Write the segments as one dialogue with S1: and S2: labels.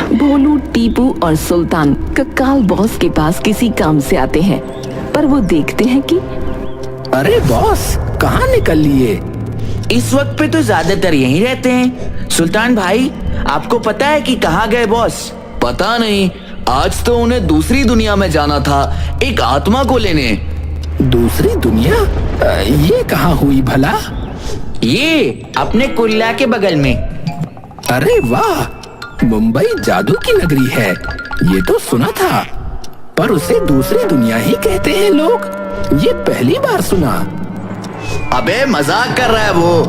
S1: भोलू, टीपू और सुल्तान कक्काल बॉस के पास किसी काम से आते हैं, पर वो देखते हैं कि
S2: अरे बॉस, कहाँ निकल लिए?
S3: इस वक्त पे तो ज्यादातर यहीं रहते हैं। सुल्तान भाई, आपको पता है कि कहाँ गए बॉस?
S4: पता नहीं, आज तो उन्हें दूसरी दुनिया में जाना था, एक आत्मा को लेने।
S2: दूसरी दुनिया? ये कहाँ हुई भला?
S3: ये अपने कुल्ला के बगल में।
S2: अरे वाह, मुंबई जादू की नगरी है, ये तो सुना था, पर उसे दूसरी दुनिया ही कहते हैं लोग। ये पहली बार सुना।
S4: अबे मजाक कर रहा है वो।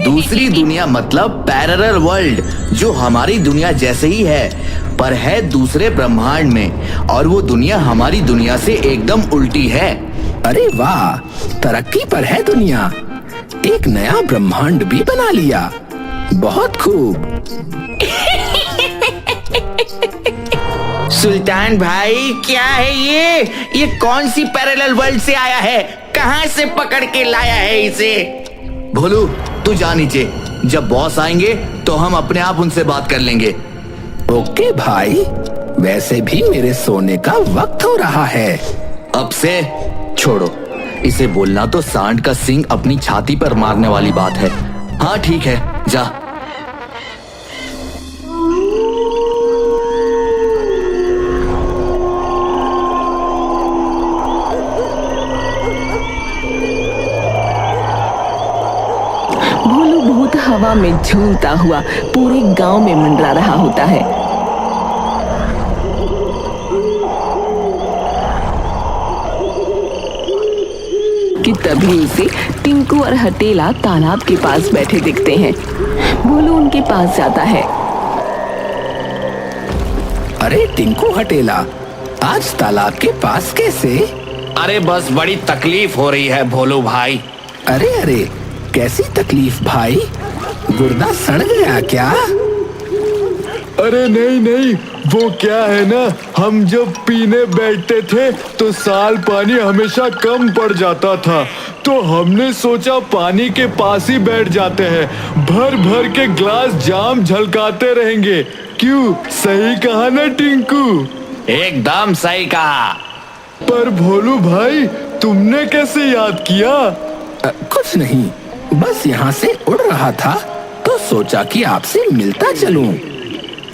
S4: दूसरी दुनिया मतलब पैरेलल वर्ल्ड, जो हमारी दुनिया जैसे ही है, पर है दूसरे ब्रह्मांड में, और वो दुनिया हमारी दुनिया से एकदम उल्टी है।
S2: अरे वाह, तरक्की पर है दुनिया, एक नया ब्रह्मांड भी बना लिया। बहुत खूब।
S3: सुल्तान भाई, क्या है ये कौन सी पैरेलल वर्ल्ड से आया है? कहाँ से पकड़ के लाया है इसे?
S4: भोलू, तू जा नीचे, जब बॉस आएंगे तो हम अपने आप उनसे बात कर लेंगे।
S2: ओके भाई, वैसे भी मेरे सोने का वक्त हो रहा है।
S4: अब से छोड़ो, इसे बोलना तो सांड का सींग अपनी छाती पर मारने वाली बात है। हाँ ठीक है, जा।
S1: भोलू भूत हवा में झूलता हुआ पूरे गांव में मंडरा रहा होता है। कि तभी उसे टिंकू और हटेला तालाब के पास बैठे दिखते हैं। भोलू उनके पास जाता है।
S2: अरे टिंकू, हटेला, आज तालाब के पास कैसे?
S3: अरे बस बड़ी तकलीफ हो रही है भोलू भाई।
S2: अरे अरे, कैसी तकलीफ भाई? गुर्दा सड़ गया क्या?
S5: अरे नहीं नहीं, वो क्या है ना, हम जब पीने बैठते थे तो साल पानी हमेशा कम पड़ जाता था, तो हमने सोचा पानी के पास ही बैठ जाते हैं, भर भर के ग्लास जाम झलकाते रहेंगे। क्यों, सही कहा ना टिंकू?
S3: एकदम सही कहा।
S5: पर भोलू भाई, तुमने कैसे याद किया?
S2: कुछ नहीं, बस यहाँ से उड़ रहा था तो सोचा कि आपसे मिलता चलूं।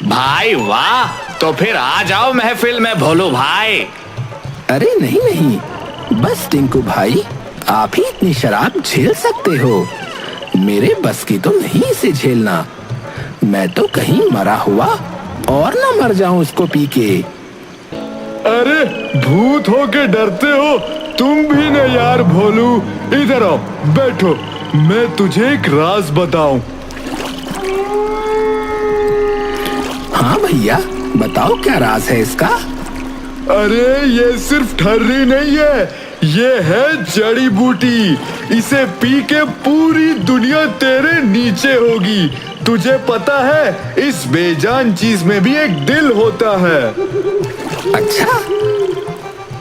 S3: भाई वाह, तो फिर आ जाओ महफिल में भोलू भाई।
S2: अरे नहीं नहीं, बस टिंकू भाई, आप ही इतनी शराब झेल सकते हो, मेरे बस की तो नहीं इसे झेलना। मैं तो कहीं मरा हुआ और ना मर जाऊं इसको पी के।
S5: अरे भूत हो के डरते हो तुम भी न यार भोलू। इधर आओ, बैठो, मैं तुझे एक राज बताऊं।
S2: हाँ भैया, बताओ क्या राज है इसका?
S5: अरे ये सिर्फ ठर्री नहीं है, ये है जड़ी बूटी। इसे पी के पूरी दुनिया तेरे नीचे होगी। तुझे पता है, इस बेजान चीज में भी एक दिल होता है।
S2: अच्छा,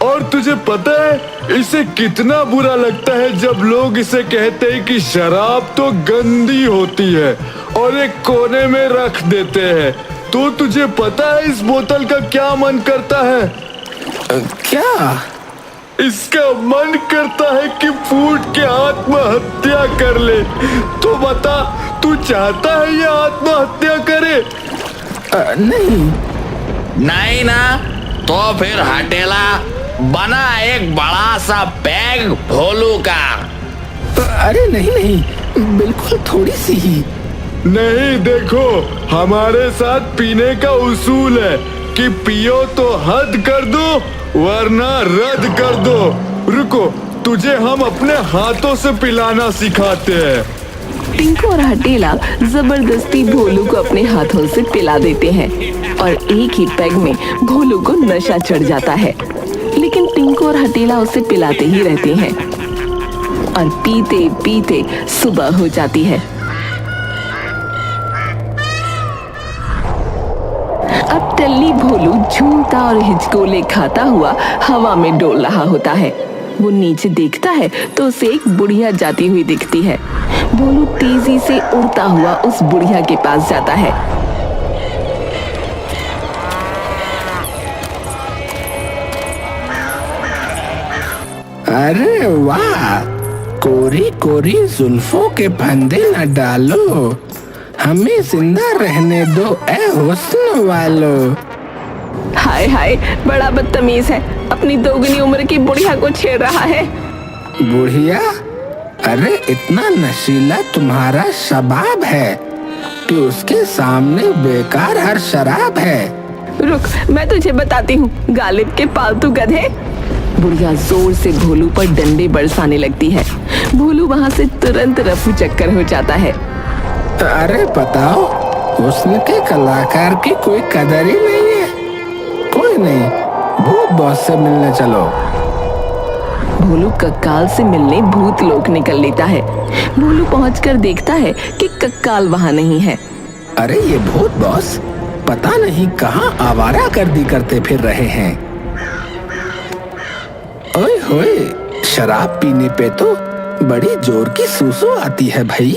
S5: और तुझे पता है इसे कितना बुरा लगता है जब लोग इसे कहते हैं कि शराब तो गंदी होती है और एक कोने में रख देते हैं। तो तुझे पता है इस बोतल का क्या मन करता है?
S2: क्या?
S5: इसका मन करता है कि फूट के आत्महत्या कर ले। तो बता, तू चाहता है ये आत्महत्या करे?
S2: नहीं।
S3: नहीं ना, तो फिर हटेला, बना एक बड़ा सा पैग भोलू का।
S2: अरे नहीं नहीं, बिल्कुल थोड़ी सी ही।
S5: नहीं, देखो, हमारे साथ पीने का उसूल है कि पियो तो हद कर दो वरना रद्द कर दो। रुको, तुझे हम अपने हाथों से पिलाना सिखाते हैं।
S1: टिंकू और हटेला जबरदस्ती भोलू को अपने हाथों से पिला देते हैं और एक ही पैग में भोलू को नशा चढ़ जाता है। लेकिन टिंकू और हटेला उसे पिलाते ही रहते हैं और पीते पीते सुबह हो जाती है। अब टल्ली भोलू झूमता और हिचकोले खाता हुआ हवा में डोल रहा होता है। वो नीचे देखता है तो उसे एक बुढ़िया जाती हुई दिखती है। भोलू तेजी से उड़ता हुआ उस बुढ़िया के पास जाता है।
S2: अरे वाह, कोरी कोरी जुल्फों के फंदे न डालो, हमें जिंदा रहने दो ए हुस्न वालो।
S1: हाय हाय, बड़ा बदतमीज है, अपनी दोगुनी उम्र की बुढ़िया को छेड़ रहा है।
S2: बुढ़िया? अरे इतना नशीला तुम्हारा शबाब है कि उसके सामने बेकार हर शराब है।
S1: रुक, मैं तुझे बताती हूँ, गालिब के पालतू गधे। बुढ़िया जोर से भोलू पर डंडे बरसाने लगती है। भोलू वहाँ से तुरंत रफू चक्कर हो जाता है।
S2: अरे बताओ, हुस्न के कलाकार की कोई कदर ही नहीं है। कोई नहीं, भूत बॉस से मिलने चलो।
S1: भोलू कक्काल से मिलने भूत लोक निकल लेता है। भोलू पहुंचकर देखता है कि कक्काल वहाँ नहीं है।
S2: अरे ये भूत बॉस पता नहीं कहाँ आवारा गर्दी करते फिर रहे हैं। ओए होए, शराब पीने पे तो बड़ी जोर की सूसू आती है भाई।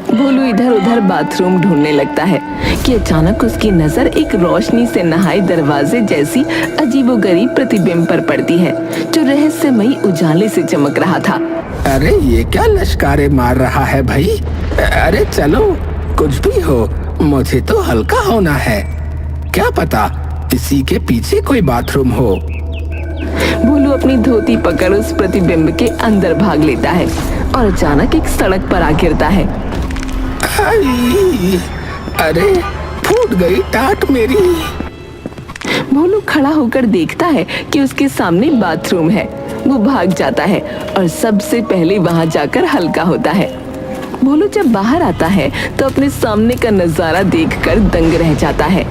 S1: भोलू इधर उधर बाथरूम ढूंढने लगता है कि अचानक उसकी नजर एक रोशनी से नहाए दरवाजे जैसी अजीबोगरीब प्रतिबिंब पर पड़ती है, जो रहस्यमयी उजाले से चमक रहा था।
S2: अरे ये क्या लश्कारे मार रहा है भाई? अरे चलो, कुछ भी हो, मुझे तो हल्का होना है। क्या पता इसी के पीछे कोई बाथरूम हो।
S1: भोलू अपनी धोती पकड़ उस प्रतिबिंब के अंदर भाग लेता है और अचानक एक सड़क पर आ गिरता है।
S2: अरे फूट गई टाट मेरी।
S1: भोलू खड़ा होकर देखता है कि उसके सामने बाथरूम है। वो भाग जाता है और सबसे पहले वहां जाकर हल्का होता है। भोलू जब बाहर आता है तो अपने सामने का नजारा देखकर दंग रह जाता है।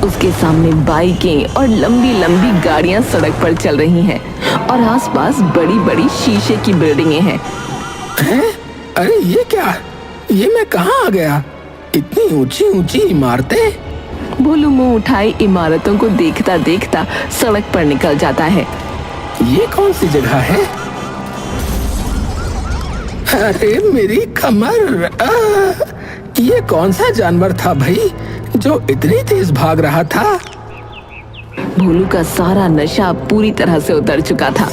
S1: उसके सामने बाइकें और लंबी लंबी गाड़ियां सड़क पर चल रही हैं और आसपास बड़ी बड़ी शीशे की बिल्डिंगें हैं।
S2: अरे ये क्या? ये मैं कहाँ आ गया? इतनी ऊंची ऊंची इमारतें।
S1: भोलू मुंह उठाए इमारतों को देखता देखता सड़क पर निकल जाता है।
S2: ये कौन सी जगह है? अरे मेरी कमर! ये कौन सा जानवर था भाई जो इतनी तेज भाग रहा था?
S1: भोलू का सारा नशा पूरी तरह से उतर चुका था।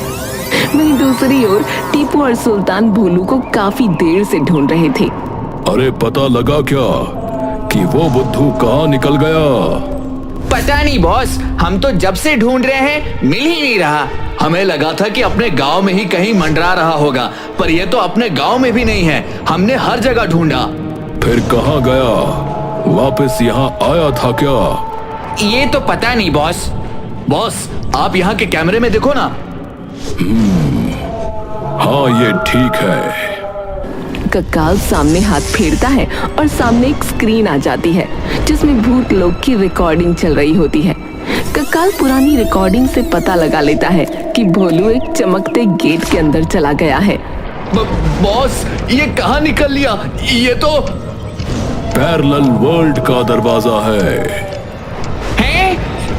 S1: वहीं दूसरी ओर टीपू और सुल्तान भोलू को काफी देर से ढूंढ रहे थे।
S5: अरे पता लगा क्या कि वो बुद्धू कहाँ निकल गया?
S4: पता नहीं बॉस, हम तो जब से ढूंढ रहे हैं मिल ही नहीं रहा। हमें लगा था कि अपने गांव में ही कहीं मंडरा रहा होगा, पर ये तो अपने गांव में भी नहीं है। हमने हर जगह ढूंढा।
S5: फिर कहाँ गया? वापस यहाँ आया था क्या?
S4: ये तो पता नहीं बॉस। बॉस, आप यहाँ के कैमरे में देखो ना।
S5: हाँ ये ठीक है।
S1: कक्काल सामने हाथ फेरता है और सामने एक स्क्रीन आ जाती है जिसमें भूत लोग की रिकॉर्डिंग चल रही होती है। कक्काल पुरानी रिकॉर्डिंग से पता लगा लेता है कि भोलू एक चमकते गेट के अंदर चला गया है।
S4: बॉस, ये कहाँ निकल लिया? ये तो
S5: पैरेलल वर्ल्ड का दरवाजा है।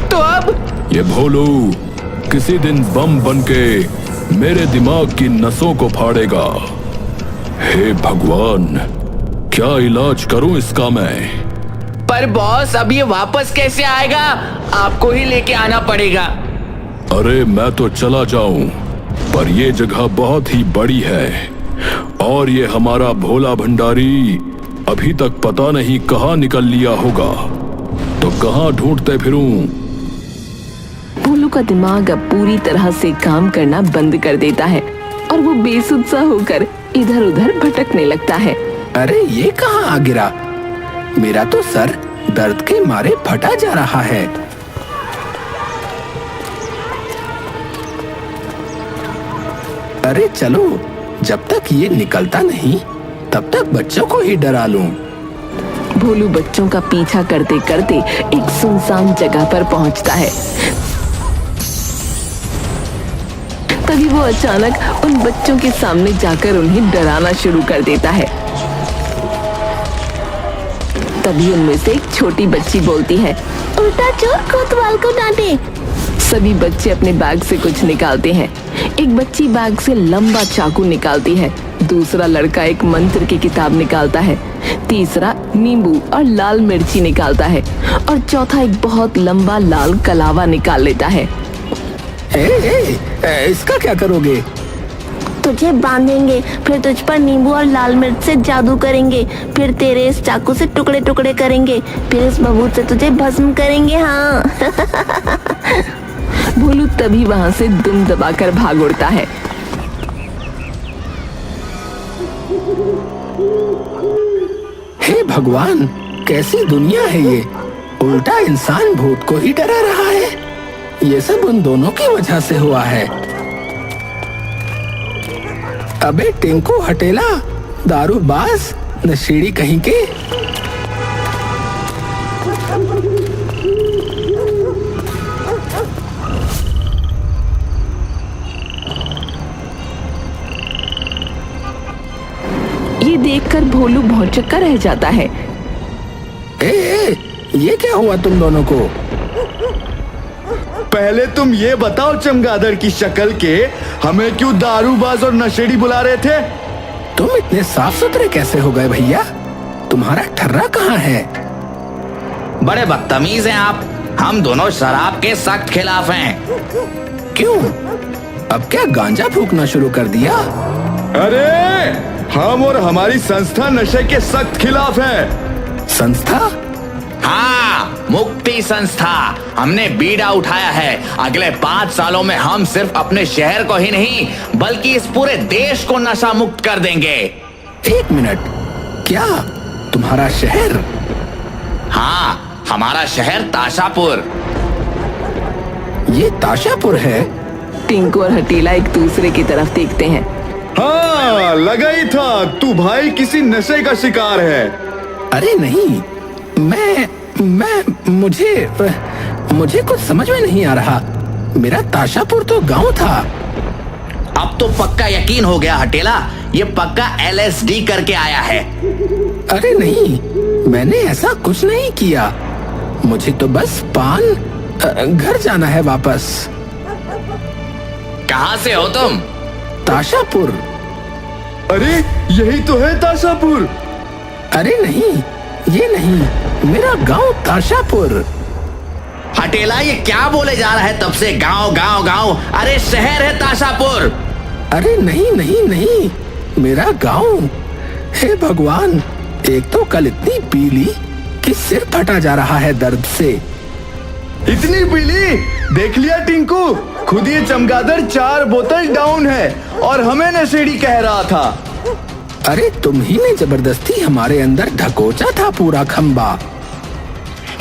S4: तो अब
S5: ये भोलू किसी दिन बम बनके मेरे दिमाग की नसों को फाड़ेगा। हे भगवान, क्या इलाज करूं इसका मैं?
S4: पर बॉस, अब ये वापस कैसे आएगा? आपको ही लेके आना पड़ेगा।
S5: अरे मैं तो चला जाऊं, पर ये जगह बहुत ही बड़ी है और ये हमारा भोला भंडारी अभी तक पता नहीं कहाँ निकल लिया होगा। तो कहाँ ढूंढते फिरूं?
S1: भोलू का दिमाग अब पूरी तरह से काम करना बंद कर देता है और वो बेसुध होकर इधर उधर भटकने लगता है।
S2: अरे ये कहाँ आ गिरा? मेरा तो सर दर्द के मारे फटा जा रहा है। अरे चलो, जब तक ये निकलता नहीं तब तक बच्चों को ही डरा लूं।
S1: भोलू बच्चों का पीछा करते करते एक सुनसान जगह पर पहुंचता है। तभी वो अचानक उन बच्चों के सामने जाकर उन्हें डराना शुरू कर देता है। तभी उनमें से एक छोटी बच्ची बोलती है, उल्टा चोर कोतवाल को डांटे। सभी बच्चे अपने बैग से कुछ निकालते हैं। एक बच्ची बैग से लंबा चाकू निकालती है, दूसरा लड़का एक मंत्र की किताब निकालता है, तीसरा नींबू और लाल मिर्ची निकालता है और चौथा एक बहुत लंबा लाल कलावा निकाल लेता है।
S2: इसका क्या करोगे?
S6: तुझे बांधेंगे, फिर तुझ पर नींबू और लाल मिर्च से जादू करेंगे, फिर तेरे इस चाकू से टुकड़े टुकड़े करेंगे, फिर इस बबूत से तुझे भस्म करेंगे। हाँ।
S1: भोलू तभी वहाँ से दुम दबाकर भाग उड़ता है।
S2: हे भगवान, कैसी दुनिया है ये। उल्टा इंसान भूत को ही डरा रहा है। ये सब उन दोनों की वजह से हुआ है। अबे टिंकू हटेला, दारूबाज, नशेड़ी कहीं के।
S1: ये देखकर भोलू भौचक्का रह जाता है।
S2: ए, ये क्या हुआ तुम दोनों को?
S5: पहले तुम ये बताओ चमगादड़ की शक्ल के, हमें क्यों दारूबाज और नशेड़ी बुला रहे थे?
S2: तुम इतने साफ सुथरे कैसे हो गए भैया? तुम्हारा ठर्रा कहाँ है?
S3: बड़े बदतमीज हैं आप। हम दोनों शराब के सख्त खिलाफ हैं।
S2: क्यों? अब क्या गांजा फूकना शुरू कर दिया?
S5: अरे हम और हमारी संस्था नशे के सख्त खिलाफ है।
S2: संस्था?
S3: हाँ, मुक्ति संस्था। हमने बीड़ा उठाया है। अगले 5 सालों में हम सिर्फ अपने शहर को ही नहीं बल्कि इस पूरे देश को नशा मुक्त कर देंगे।
S2: 1 मिनट, क्या तुम्हारा शहर?
S3: हाँ, हमारा शहर ताशापुर।
S2: ये ताशापुर है?
S1: टिंकू और हटीला एक दूसरे की तरफ देखते हैं।
S5: हाँ, लगा ही था तू भाई किसी नशे का शिकार है।
S2: अरे नहीं, मुझे कुछ समझ में नहीं आ रहा। मेरा ताशापुर तो गांव था।
S3: अब तो पक्का यकीन हो गया हटेला, ये पक्का LSD करके आया है।
S2: अरे नहीं, मैंने ऐसा कुछ नहीं किया। मुझे तो बस घर जाना है वापस।
S3: कहाँ से हो तुम?
S2: ताशापुर।
S5: अरे यही तो है ताशापुर।
S2: अरे नहीं, ये नहीं, मेरा गांव ताशापुर।
S3: हटेला, ये क्या बोले जा रहा है तब से? गांव गांव गांव, अरे शहर है ताशापुर।
S2: अरे नहीं नहीं नहीं, मेरा गांव। हे भगवान, एक तो कल इतनी पीली कि सिर फटा जा रहा है दर्द से।
S5: इतनी पीली? देख लिया टिंकू, खुद ये चमगादड़ 4 बोतल डाउन है और हमें नशेड़ी कह रहा था।
S2: अरे तुम ही ने जबरदस्ती हमारे अंदर ढकोचा था पूरा खंबा।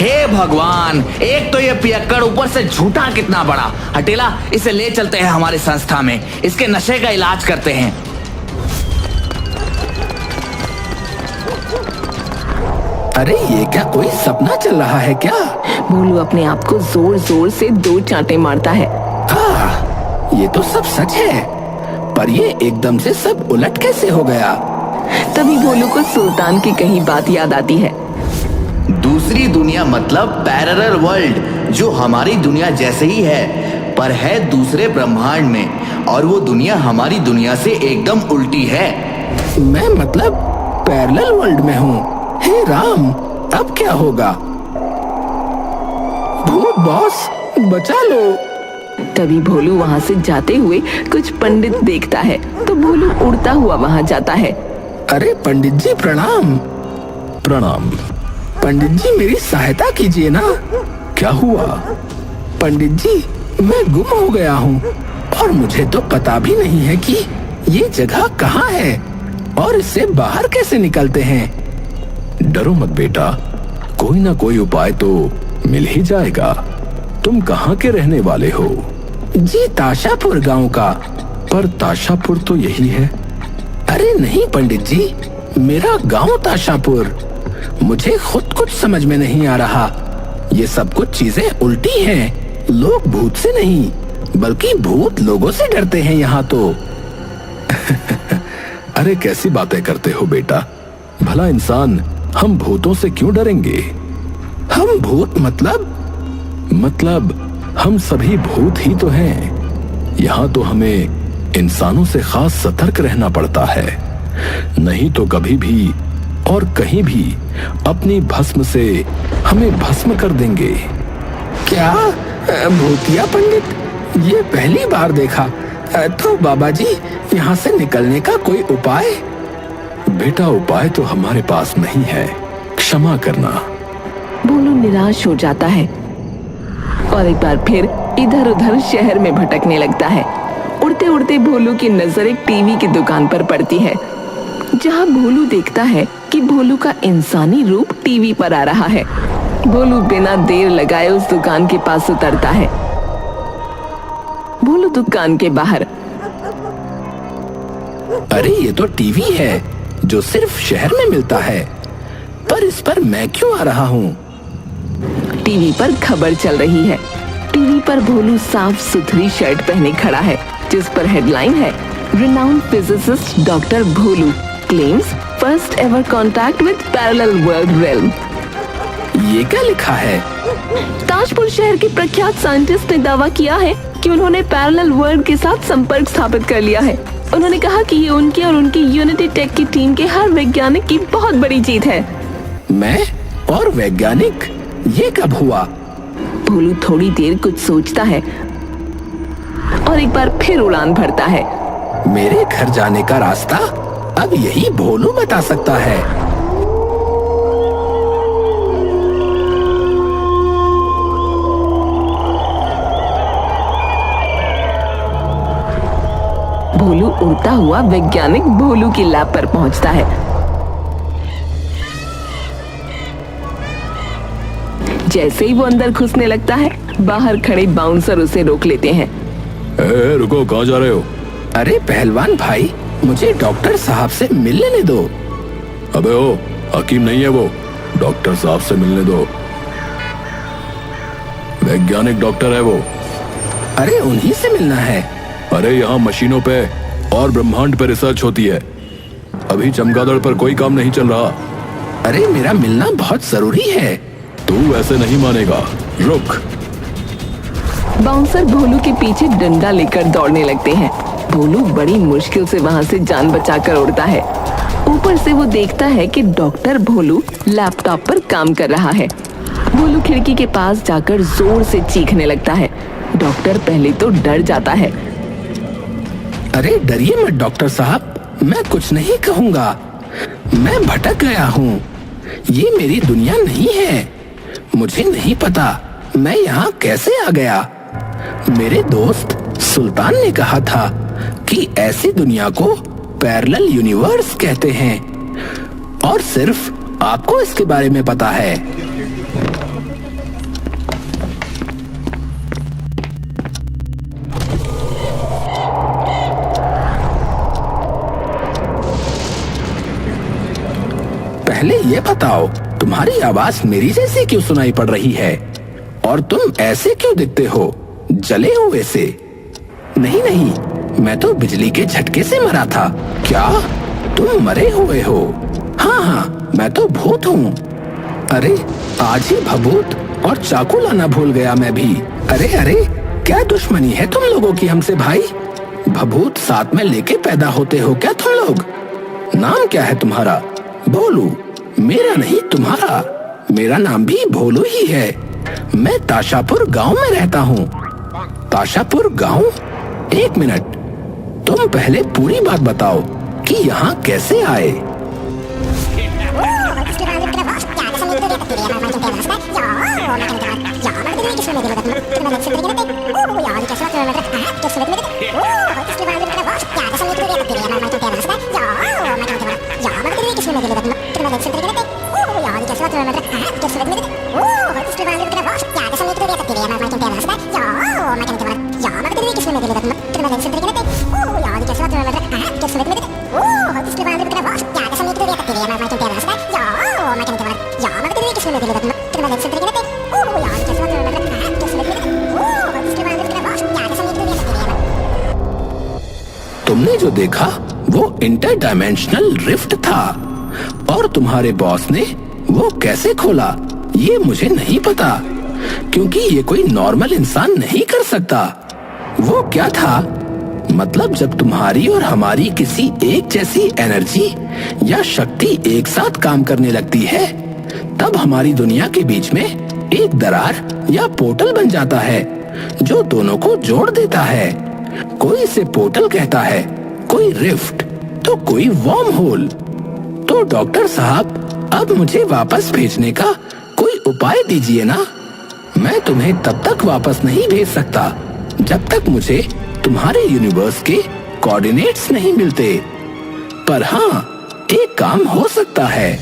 S3: हे भगवान, एक तो ये पियक्कड़, ऊपर से झूठा कितना बड़ा। हटेला, इसे ले चलते हैं हमारी संस्था में, इसके नशे का इलाज करते हैं।
S2: अरे ये क्या कोई सपना चल रहा है क्या?
S1: भोलू अपने आप को जोर जोर से 2 चांटे मारता है।
S2: ये तो सब सच है, पर ये एकदम से सब उलट कैसे हो गया?
S1: तभी भोलू को सुल्तान की कही बात याद आती है।
S4: दूसरी दुनिया मतलब पैरेलल वर्ल्ड, जो हमारी दुनिया जैसे ही है पर है दूसरे ब्रह्मांड में, और वो दुनिया हमारी दुनिया से एकदम उल्टी है।
S2: मैं मतलब पैरेलल वर्ल्ड में हूँ। हे राम, अब क्या होगा? भूत बॉस, बचा लो।
S1: तभी भोलू वहाँ से जाते हुए कुछ पंडित देखता है तो भोलू उड़ता हुआ वहाँ जाता है।
S2: अरे पंडित जी प्रणाम। प्रणाम। पंडित जी मेरी सहायता कीजिए ना। क्या हुआ? पंडित जी, मैं गुम हो गया हूँ और मुझे तो पता भी नहीं है कि ये जगह कहाँ है और इससे बाहर कैसे निकलते हैं।
S7: डरो मत बेटा, कोई ना कोई उपाय तो मिल ही जाएगा। तुम कहाँ के रहने वाले हो?
S2: जी ताशापुर गांव का।
S7: पर ताशापुर तो यही है।
S2: अरे नहीं पंडित जी, मेरा गांव ताशापुर। मुझे खुद कुछ समझ में नहीं आ रहा। ये सब कुछ चीजें उल्टी हैं। लोग भूत से नहीं बल्कि भूत लोगों से डरते हैं यहाँ तो।
S7: अरे कैसी बातें करते हो बेटा, भला इंसान हम भूतों से क्यों डरेंगे?
S2: हम भूत
S7: मतलब हम सभी भूत ही तो हैं। यहाँ तो हमें इंसानों से खास सतर्क रहना पड़ता है, नहीं तो कभी भी और कहीं भी अपनी भस्म से हमें भस्म कर देंगे।
S2: क्या भूतिया पंडित? ये पहली बार देखा। तो बाबा जी, यहाँ से निकलने का कोई उपाय?
S7: बेटा, उपाय तो हमारे पास नहीं है, क्षमा करना।
S1: भोलू निराश हो जाता है और एक बार फिर इधर उधर शहर में भटकने लगता है। उड़ते उड़ते भोलू की नजर एक टीवी की दुकान पर पड़ती है, जहां भोलू देखता है कि भोलू का इंसानी रूप टीवी पर आ रहा है। भोलू बिना देर लगाए उस दुकान के पास उतरता है। भोलू दुकान के बाहर।
S2: अरे ये तो टीवी है जो सिर्फ शहर में मिलता है, पर इस पर मैं क्यों आ रहा हूँ?
S1: टीवी पर खबर चल रही है। टीवी पर भोलू साफ सुथरी शर्ट पहने खड़ा है, जिस पर हेडलाइन है, renowned physicist doctor Bholu claims first ever contact with parallel world realm.
S2: ये क्या लिखा है?
S1: ताजपुर शहर के प्रख्यात साइंटिस्ट ने दावा किया है कि उन्होंने पैरेलल वर्ल्ड के साथ संपर्क स्थापित कर लिया है। उन्होंने कहा कि ये उनके और उनकी यूनिटी टेक की टीम के हर वैज्ञानिक की बहुत बड़ी जीत है।
S2: मैं और वैज्ञानिक? ये कब हुआ?
S1: भोलू थोड़ी देर कुछ सोचता है और एक बार फिर उड़ान भरता है।
S2: मेरे घर जाने का रास्ता अब यही भोलू बता सकता है।
S1: भोलू उड़ता हुआ वैज्ञानिक भोलू की लैब पर पहुंचता है। जैसे ही वो अंदर घुसने लगता है, बाहर खड़े बाउंसर उसे रोक लेते हैं।
S7: रुको, कहाँ जा रहे हो?
S2: अरे पहलवान भाई, मुझे डॉक्टर साहब से मिल लेने दो।
S7: अबे ओ, हकीम नहीं है वो, डॉक्टर साहब से मिलने दो। वैज्ञानिक डॉक्टर है वो।
S2: अरे उन्हीं से मिलना है।
S7: अरे यहाँ मशीनों पे और ब्रह्मांड पे रिसर्च होती है। अभी चमगादड़ पर कोई काम नहीं चल रहा।
S2: अरे मेरा मिलना बहुत जरूरी है।
S7: तू ऐसे नहीं मानेगा, रुक।
S1: बाउंसर भोलू के पीछे डंडा लेकर दौड़ने लगते हैं। भोलू बड़ी मुश्किल से वहां से जान बचाकर उड़ता है। ऊपर से वो देखता है कि डॉक्टर भोलू लैपटॉप पर काम कर रहा है। भोलू खिड़की के पास जाकर जोर से चीखने लगता है। डॉक्टर पहले तो डर जाता है।
S2: अरे डरिए मत डॉक्टर साहब, मैं कुछ नहीं कहूँगा। मैं भटक गया हूँ। ये मेरी दुनिया नहीं है। मुझे नहीं पता मैं यहाँ कैसे आ गया। मेरे दोस्त सुल्तान ने कहा था कि ऐसी दुनिया को पैरेलल यूनिवर्स कहते हैं, और सिर्फ आपको इसके बारे में पता है। पहले ये बताओ, तुम्हारी आवाज मेरी जैसी क्यों सुनाई पड़ रही है? और तुम ऐसे क्यों दिखते हो, जले हुए से? नहीं नहीं, मैं तो बिजली के झटके से मरा था। क्या तुम मरे हुए हो? हाँ हाँ, मैं तो भूत हूँ। अरे आज ही भभूत और चाकू लाना भूल गया मैं भी। अरे अरे, क्या दुश्मनी है तुम लोगों की हमसे भाई? भभूत साथ में लेके पैदा होते हो क्या तुम लोग? नाम क्या है तुम्हारा? भोलू। मेरा नहीं, तुम्हारा। मेरा नाम भी भोलू ही है। मैं ताशापुर गांव में रहता हूँ। ताशापुर गांव? एक मिनट, तुम पहले पूरी बात बताओ कि यहाँ कैसे आए? तुमने जो देखा वो इंटर डायमेंशनल रिफ्ट था, और तुम्हारे बॉस ने वो कैसे खोला ये मुझे नहीं पता, क्योंकि ये कोई नॉर्मल इंसान नहीं कर सकता। वो क्या था? मतलब जब तुम्हारी और हमारी किसी एक जैसी एनर्जी या शक्ति एक साथ काम करने लगती है, तब हमारी दुनिया के बीच में एक दरार या पोर्टल बन जाता है जो दोनों को जोड़ देता है। कोई इसे पोर्टल कहता है, कोई रिफ्ट, तो कोई वर्म होल। तो डॉक्टर साहब, अब मुझे वापस भेजने का कोई उपाय दीजिए ना। मैं तुम्हें तब तक वापस नहीं भेज सकता जब तक मुझे तुम्हारे यूनिवर्स के कोऑर्डिनेट्स नहीं मिलते। पर हाँ, एक काम हो सकता है।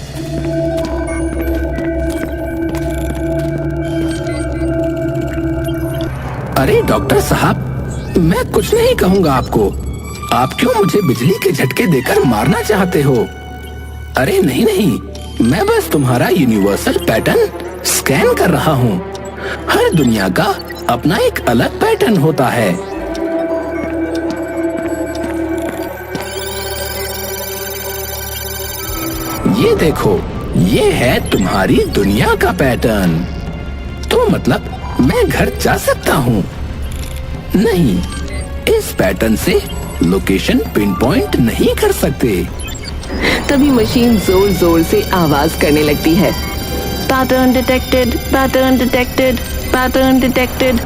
S2: अरे डॉक्टर साहब, मैं कुछ नहीं कहूंगा आपको। आप क्यों मुझे बिजली के झटके देकर मारना चाहते हो? अरे नहीं नहीं, मैं बस तुम्हारा यूनिवर्सल पैटर्न स्कैन कर रहा हूँ। हर दुनिया का अपना एक अलग पैटर्न होता है। ये देखो, ये है तुम्हारी दुनिया का पैटर्न। तो मतलब मैं घर जा सकता हूँ? नहीं, इस पैटर्न से लोकेशन पिन पॉइंट नहीं कर सकते।
S1: तभी मशीन जोर जोर से आवाज करने लगती है।
S6: Pattern detected, pattern detected, pattern detected.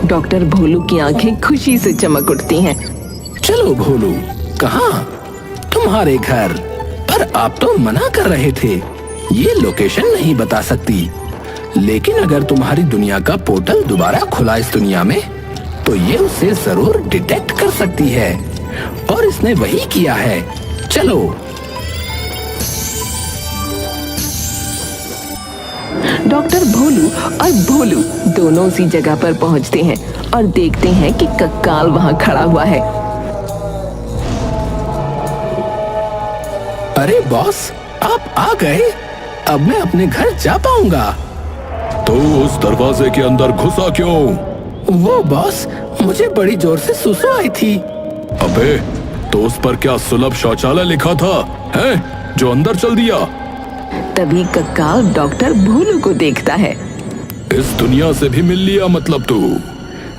S1: Doctor Bholu की आंखें खुशी से चमक उठती हैं।
S2: चलो भोलू, कहाँ? तुम्हारे घर। पर आप तो मना कर रहे थे, ये लोकेशन नहीं बता सकती। लेकिन अगर तुम्हारी दुनिया का पोर्टल दोबारा खुला इस दुनिया में, तो ये उसे जरूर डिटेक्ट कर सकती है। और इसने वही किया है। चलो।
S1: डॉक्टर भोलू और भोलू दोनों उसी जगह पर पहुंचते हैं और देखते हैं कि कक्काल वहां खड़ा हुआ है।
S2: अरे बॉस, आप आ गए। अब मैं अपने घर जा पाऊंगा।
S7: तो उस दरवाजे के अंदर घुसा क्यों?
S2: वो बॉस, मुझे बड़ी जोर से सुसु आई थी।
S7: अबे, तो उस पर क्या सुलभ शौचालय लिखा था, हैं? जो अंदर चल दिया।
S1: तभी कक्काल डॉक्टर भोलू को देखता है।
S7: इस दुनिया से भी मिल लिया मतलब तू?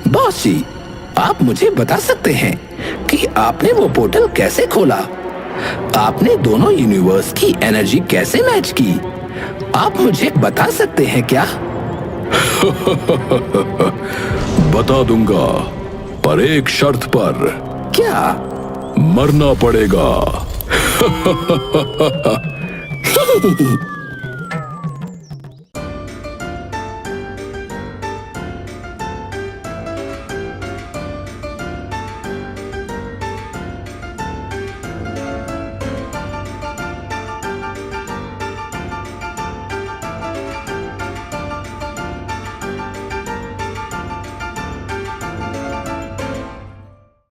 S2: बॉस जी, आप मुझे बता सकते हैं कि आपने वो पोर्टल कैसे खोला? आपने दोनों यूनिवर्स की एनर्जी कैसे मैच की? आप मुझे बता सकते हैं क्या?
S7: बता दूंगा, पर एक शर्त पर।
S2: क्या?
S7: मरना पड़ेगा।